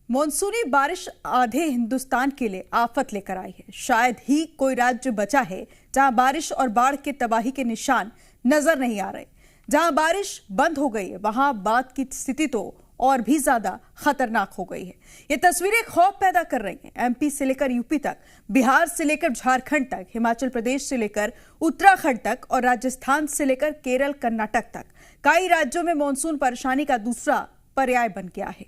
मॉनसूनी बारिश आधे हिंदुस्तान के लिए आफत लेकर आई है। शायद ही कोई राज्य बचा है जहां बारिश और बाढ़ के तबाही के निशान नजर नहीं आ रहे। जहां बारिश बंद हो गई है वहां बाढ़ की स्थिति तो और भी ज्यादा खतरनाक हो गई है। ये तस्वीरें खौफ पैदा कर रही हैं। एमपी से लेकर यूपी तक, बिहार से लेकर झारखंड तक, हिमाचल प्रदेश से लेकर उत्तराखंड तक और राजस्थान से लेकर केरल कर्नाटक तक कई राज्यों में मानसून परेशानी का दूसरा पर्याय बन गया है।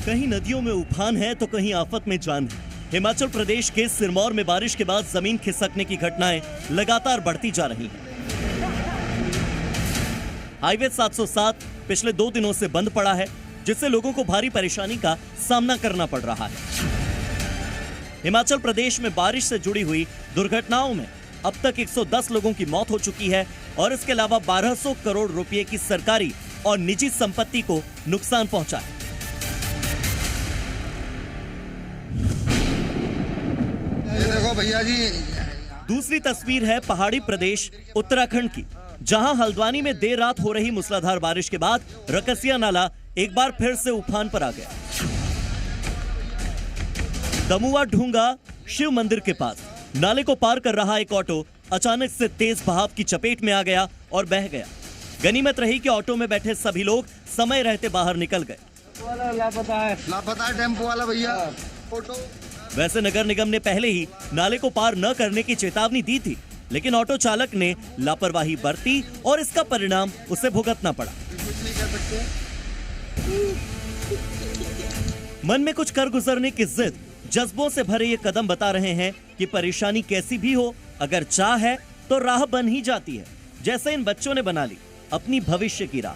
कहीं नदियों में उफान है तो कहीं आफत में जान है। हिमाचल प्रदेश के सिरमौर में बारिश के बाद जमीन खिसकने की घटनाएं लगातार बढ़ती जा रही हैं। हाईवे 707 पिछले 2 दिनों से बंद पड़ा है, जिससे लोगों को भारी परेशानी का सामना करना पड़ रहा है। हिमाचल प्रदेश में बारिश से जुड़ी हुई दुर्घटनाओं में अब तक 110 लोगों की मौत हो चुकी है और इसके अलावा 1200 करोड़ रुपए की सरकारी और निजी संपत्ति को नुकसान पहुंचा है। देखो भैया जी, दूसरी तस्वीर है पहाड़ी प्रदेश उत्तराखंड की, जहां हल्द्वानी में देर रात हो रही मूसलाधार बारिश के बाद रकसिया नाला एक बार फिर से उफान पर आ गया। दमुआ ढूंगा शिव मंदिर के पास नाले को पार कर रहा एक ऑटो अचानक से तेज बहाव की चपेट में आ गया और बह गया। गनीमत रही कि ऑटो में बैठे सभी लोग समय रहते बाहर निकल गए। लापता है टेम्पो वाला भैया। ऑटो वैसे नगर निगम ने पहले ही नाले को पार न करने की चेतावनी दी थी, लेकिन ऑटो चालक ने लापरवाही बरती और इसका परिणाम उसे भुगतना पड़ा। मन में कुछ कर गुजरने की जिद, जज्बों से भरे ये कदम बता रहे हैं कि परेशानी कैसी भी हो, अगर चाह है तो राह बन ही जाती है, जैसे इन बच्चों ने बना ली अपनी भविष्य की राह।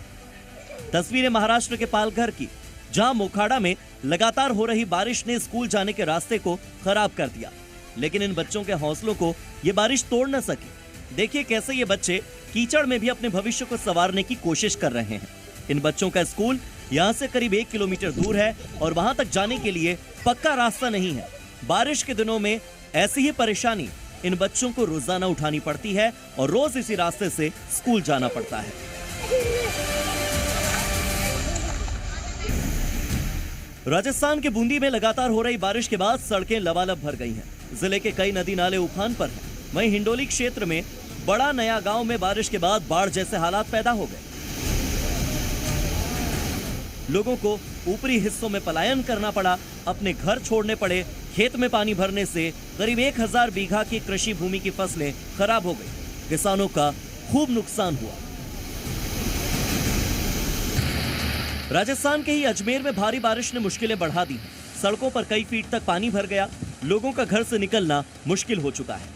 तस्वीरें महाराष्ट्र के पालघर की, जहां मोखाड़ा में लगातार हो रही बारिश ने स्कूल जाने के रास्ते को खराब कर दिया, लेकिन इन बच्चों के हौसलों को ये बारिश तोड़ न सकी। देखिए कैसे ये बच्चे कीचड़ में भी अपने भविष्य को संवारने की कोशिश कर रहे हैं। इन बच्चों का स्कूल यहाँ से करीब 1 किलोमीटर दूर है और वहां तक जाने के लिए पक्का रास्ता नहीं है। बारिश के दिनों में ऐसी ही परेशानी इन बच्चों को रोजाना उठानी पड़ती है और रोज इसी रास्ते से स्कूल जाना पड़ता है। राजस्थान के बूंदी में लगातार हो रही बारिश के बाद सड़कें लबालब भर गई हैं। जिले के कई नदी नाले उफान पर हैं। वहीं हिंडोली क्षेत्र में बड़ा नया गांव में बारिश के बाद बाढ़ जैसे हालात पैदा हो गए। लोगों को ऊपरी हिस्सों में पलायन करना पड़ा, अपने घर छोड़ने पड़े। खेत में पानी भरने से करीब 1000 बीघा की कृषि भूमि की फसलें खराब हो गई। किसानों का खूब नुकसान हुआ। राजस्थान के ही अजमेर में भारी बारिश ने मुश्किलें बढ़ा दी। सड़कों पर कई फीट तक पानी भर गया। लोगों का घर से निकलना मुश्किल हो चुका है।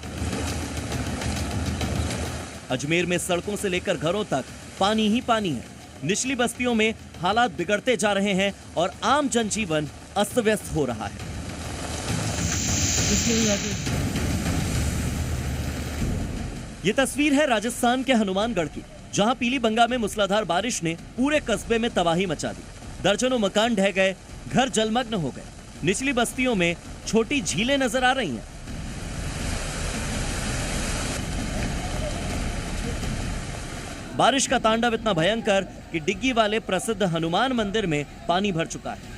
अजमेर में सड़कों से लेकर घरों तक पानी ही पानी है। निचली बस्तियों में हालात बिगड़ते जा रहे हैं और आम जनजीवन अस्त व्यस्त हो रहा है। ये तस्वीर है राजस्थान के हनुमानगढ़ की, जहां पीली बंगा में मूसलाधार बारिश ने पूरे कस्बे में तबाही मचा दी। दर्जनों मकान ढह गए, घर जलमग्न हो गए। निचली बस्तियों में छोटी झीलें नजर आ रही हैं। बारिश का तांडव इतना भयंकर कि डिग्गी वाले प्रसिद्ध हनुमान मंदिर में पानी भर चुका है।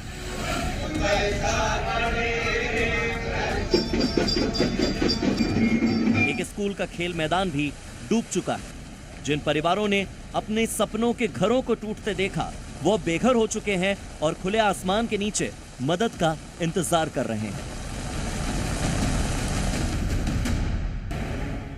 एक स्कूल का खेल मैदान भी डूब चुका है। जिन परिवारों ने अपने सपनों के घरों को टूटते देखा, वो बेघर हो चुके हैं और खुले आसमान के नीचे मदद का इंतजार कर रहे हैं।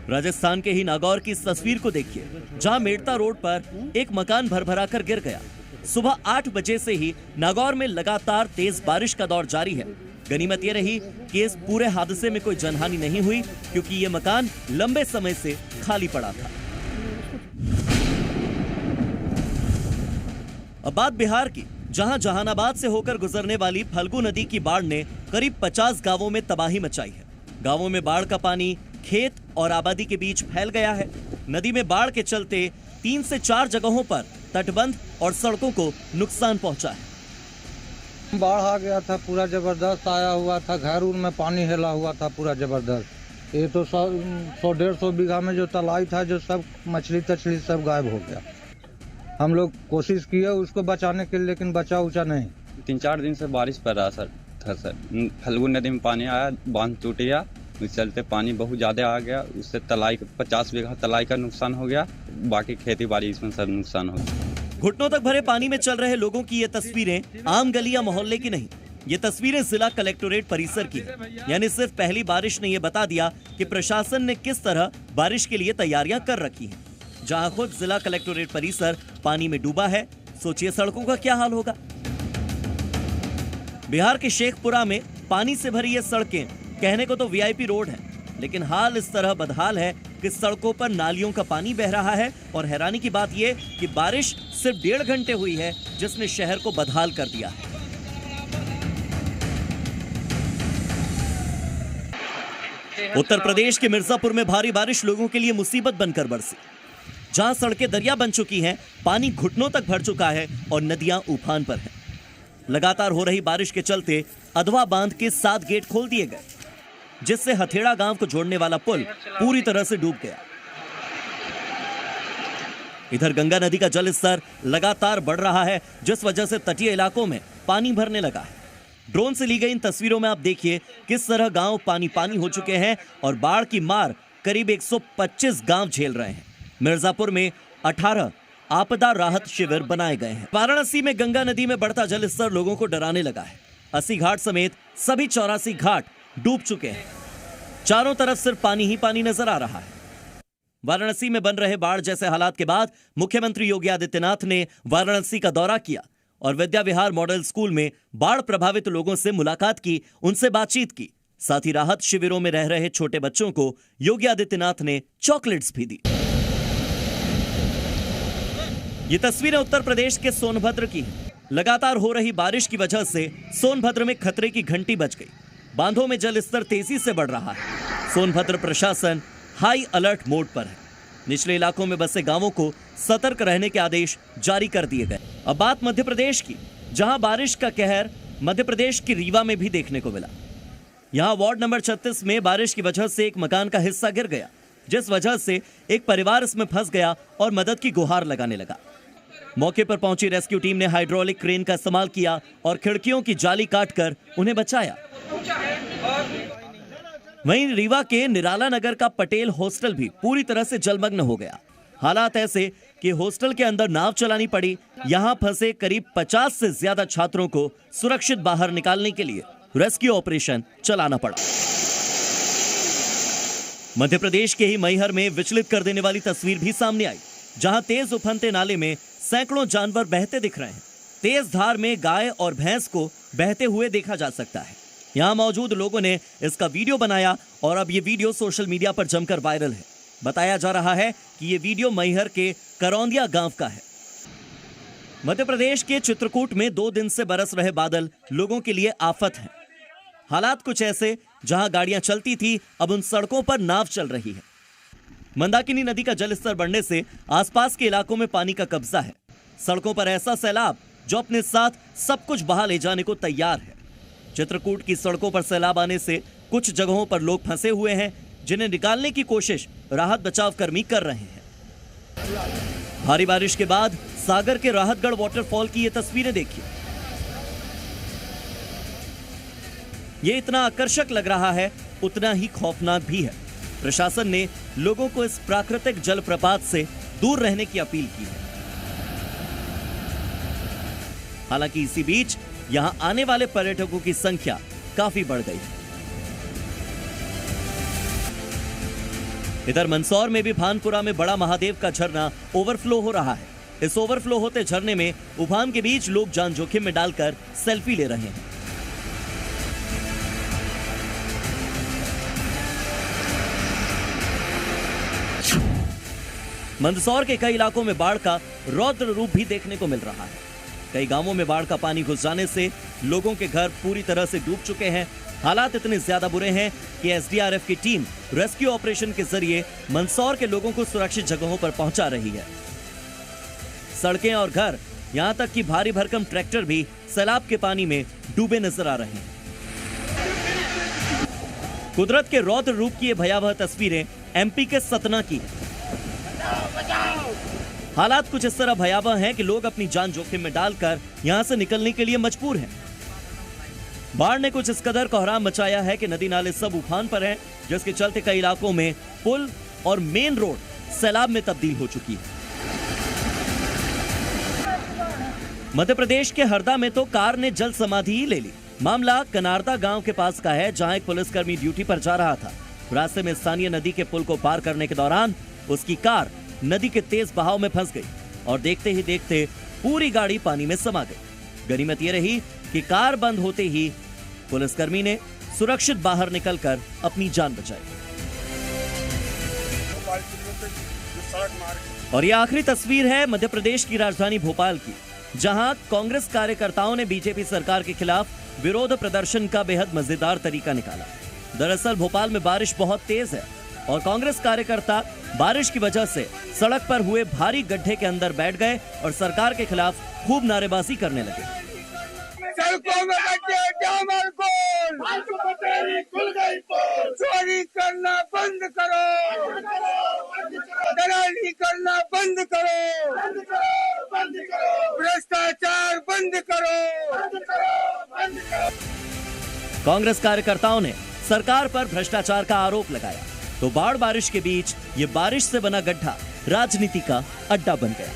राजस्थान के ही नागौर की इस तस्वीर को देखिए, जहां मेड़ता रोड पर एक मकान भरभरा कर गिर गया। सुबह 8 बजे से ही नागौर में लगातार तेज बारिश का दौर जारी है। गनीमत ये रही कि इस पूरे हादसे में कोई जनहानि नहीं हुई, क्योंकि ये मकान लंबे समय से खाली पड़ा था। अब बात बिहार की, जहां जहानाबाद से होकर गुजरने वाली फल्गु नदी की बाढ़ ने करीब 50 गांवों में तबाही मचाई है। गांवों में बाढ़ का पानी खेत और आबादी के बीच फैल गया है। नदी में बाढ़ के चलते 3 से 4 जगहों पर तटबंध और सड़कों को नुकसान पहुंचा है। बाढ़ आ गया था, पूरा जबरदस्त आया हुआ था। घर उन में पानी हिला हुआ था पूरा जबरदस्त। ये तो 100-150 बीघा में जो तलाई था, जो सब मछली तछली सब गायब हो गया। हम लोग कोशिश किए उसको बचाने के लिए, लेकिन बचा उचा नहीं। 3-4 दिन से बारिश पड़ रहा था सर। फल्गु नदी में पानी आया, बांध टूट गया, उस चलते पानी बहुत ज़्यादा आ गया। उससे तलाई 50 बीघा तलाई का नुकसान हो गया, बाकी खेती बाड़ी इसमें सब नुकसान हो गया। घुटनों तक भरे पानी में चल रहे लोगों की ये तस्वीरें आम गली या मोहल्ले की नहीं, ये तस्वीरें जिला कलेक्टोरेट परिसर की है। यानी सिर्फ पहली बारिश ने ये बता दिया कि प्रशासन ने किस तरह बारिश के लिए तैयारियां कर रखी हैं। जहां खुद जिला कलेक्टोरेट परिसर पानी में डूबा है, सोचिए सड़कों का क्या हाल होगा। बिहार के शेखपुरा में पानी से भरी ये सड़कें कहने को तो वीआईपी रोड है, लेकिन हाल इस तरह बदहाल है कि सड़कों पर नालियों का पानी बह रहा है। और हैरानी की बात यह कि बारिश सिर्फ 1.5 घंटे हुई है, जिसने शहर को बदहाल कर दिया है। उत्तर प्रदेश के मिर्जापुर में भारी बारिश लोगों के लिए मुसीबत बनकर बरसी। जहां सड़कें दरिया बन चुकी हैं, पानी घुटनों तक भर चुका है और नदियां उफान पर हैं। लगातार हो रही बारिश के चलते अधवा बांध के 7 गेट खोल दिए गए, जिससे हथेड़ा गांव को जोड़ने वाला पुल पूरी तरह से डूब गया। इधर गंगा नदी का जल स्तर लगातार बढ़ रहा है, जिस वजह से तटीय इलाकों में पानी भरने लगा है। ड्रोन से ली गई इन तस्वीरों में आप देखिए किस तरह गांव पानी पानी हो चुके हैं और बाढ़ की मार करीब 125 गांव झेल रहे हैं। मिर्जापुर में 18 आपदा राहत शिविर बनाए गए हैं। वाराणसी में गंगा नदी में बढ़ता जल स्तर लोगों को डराने लगा है। 80 घाट समेत सभी 84 घाट डूब चुके हैं। चारों तरफ सिर्फ पानी ही पानी नजर आ रहा है। वाराणसी में बन रहे बाढ़ जैसे हालात के बाद मुख्यमंत्री योगी आदित्यनाथ ने वाराणसी का दौरा किया और विद्या विहार मॉडल स्कूल में बाढ़ प्रभावित लोगों से मुलाकात की, उनसे बातचीत की। साथ ही राहत शिविरों में रह रहे छोटे बच्चों को योगी आदित्यनाथ ने चॉकलेट्स भी दी। ये तस्वीरें उत्तर प्रदेश के सोनभद्र की हैं। लगातार हो रही बारिश की वजह से सोनभद्र में खतरे की घंटी बज गई। बांधों में जल स्तर तेजी से बढ़ रहा है। सोनभद्र प्रशासन हाई अलर्ट मोड पर है। निचले इलाकों में बसे गांवों को सतर्क रहने के आदेश जारी कर दिए गए। अब बात मध्य प्रदेश की, जहां बारिश का कहर मध्य प्रदेश की रीवा में भी देखने को मिला। यहां वार्ड नंबर 36 में बारिश की वजह से एक मकान का हिस्सा गिर गया, जिस वजह से एक परिवार इसमें फंस गया और मदद की गुहार लगाने लगा। मौके पर पहुंची रेस्क्यू टीम ने हाइड्रोलिक क्रेन का इस्तेमाल किया और खिड़कियों की जाली काटकर उन्हें बचाया। वहीं रीवा के निराला नगर का पटेल हॉस्टल भी पूरी तरह से जलमग्न हो गया। हालात ऐसे कि हॉस्टल के अंदर नाव चलानी पड़ी। यहां फंसे करीब 50 से ज्यादा छात्रों को सुरक्षित बाहर निकालने के लिए रेस्क्यू ऑपरेशन चलाना पड़ा। मध्य प्रदेश के ही मैहर में विचलित कर देने वाली तस्वीर भी सामने आई, जहां तेज उफनते नाले में सैकड़ों जानवर बहते दिख रहे हैं। तेज धार में गाय और भैंस को बहते हुए देखा जा सकता है। यहां मौजूद लोगों ने इसका वीडियो बनाया और अब ये वीडियो सोशल मीडिया पर जमकर वायरल है। बताया जा रहा है कि ये वीडियो मैहर के करौंदिया गांव का है। मध्य प्रदेश के चित्रकूट में 2 दिन से बरस रहे बादल लोगों के लिए आफत है। हालात कुछ ऐसे, जहां गाड़ियां चलती थी अब उन सड़कों पर नाव चल रही है। मंदाकिनी नदी का जलस्तर बढ़ने से आसपास के इलाकों में पानी का कब्जा है। सड़कों पर ऐसा सैलाब जो अपने साथ सब कुछ बहा ले जाने को तैयार है। चित्रकूट की सड़कों पर सैलाब आने से कुछ जगहों पर लोग फंसे हुए हैं, जिन्हें निकालने की कोशिश राहत बचाव कर्मी कर रहे हैं। भारी बारिश के बाद सागर के राहतगढ़ वाटरफॉल की ये तस्वीरें देखिए। ये इतना आकर्षक लग रहा है, उतना ही खौफनाक भी है। प्रशासन ने लोगों को इस प्राकृतिक जलप्रपात से दूर रहने की अपील की है। हालांकि इसी बीच यहां आने वाले पर्यटकों की संख्या काफी बढ़ गई है। इधर मंदसौर में भी भानपुरा में बड़ा महादेव का झरना ओवरफ्लो हो रहा है। इस ओवरफ्लो होते झरने में उफान के बीच लोग जान जोखिम में डालकर सेल्फी ले रहे हैं। मंदसौर के कई इलाकों में बाढ़ का रौद्र रूप भी देखने को मिल रहा है। कई गांवों में बाढ़ का पानी घुस जाने से लोगों के घर पूरी तरह से डूब चुके हैं। हालात इतने ज्यादा बुरे हैं कि एसडीआरएफ की टीम रेस्क्यू ऑपरेशन के जरिए मंदसौर के लोगों को सुरक्षित जगहों पर पहुंचा रही है। सड़कें और घर, यहां तक कि भारी भरकम ट्रैक्टर भी सैलाब के पानी में डूबे नजर आ रहे हैं। कुदरत के रौद्र रूप की ये भयावह तस्वीरें एमपी के सतना की है। हालात कुछ इस तरह भयावह हैं कि लोग अपनी जान जोखिम में डालकर यहां से निकलने के लिए मजबूर हैं। बाढ़ ने कुछ इस कदर कोहराम मचाया है कि नदी नाले सब उफान पर हैं, जिसके चलते कई इलाकों में पुल और मेन रोड सैलाब में तब्दील हो चुकी है। मध्य प्रदेश के हरदा में तो कार ने जल समाधि ही ले ली। मामला कनारदा गांव के पास का है, जहां एक पुलिसकर्मी ड्यूटी पर जा रहा था। रास्ते में स्थानीय नदी के पुल को पार करने के दौरान उसकी कार नदी के तेज बहाव में फंस गई और देखते ही देखते पूरी गाड़ी पानी में समा गई। गनीमत ये रही कि कार बंद होते ही पुलिसकर्मी ने सुरक्षित बाहर निकलकर अपनी जान बचाई। और ये आखिरी तस्वीर है मध्य प्रदेश की राजधानी भोपाल की, जहां कांग्रेस कार्यकर्ताओं ने बीजेपी सरकार के खिलाफ विरोध प्रदर्शन का बेहद मजेदार तरीका निकाला। दरअसल भोपाल में बारिश बहुत तेज है और कांग्रेस कार्यकर्ता बारिश की वजह से सड़क पर हुए भारी गड्ढे के अंदर बैठ गए और सरकार के खिलाफ खूब नारेबाजी करने लगे। सड़कों में गड्ढे, डामर पोल, चोरी करना बंद करो, दलाली करना बंद करो, भ्रष्टाचार बंद करो। कांग्रेस कार्यकर्ताओं ने सरकार पर भ्रष्टाचार का आरोप लगाया तो बाढ़ बारिश के बीच ये बारिश से बना गड्ढा राजनीति का अड्डा बन गया।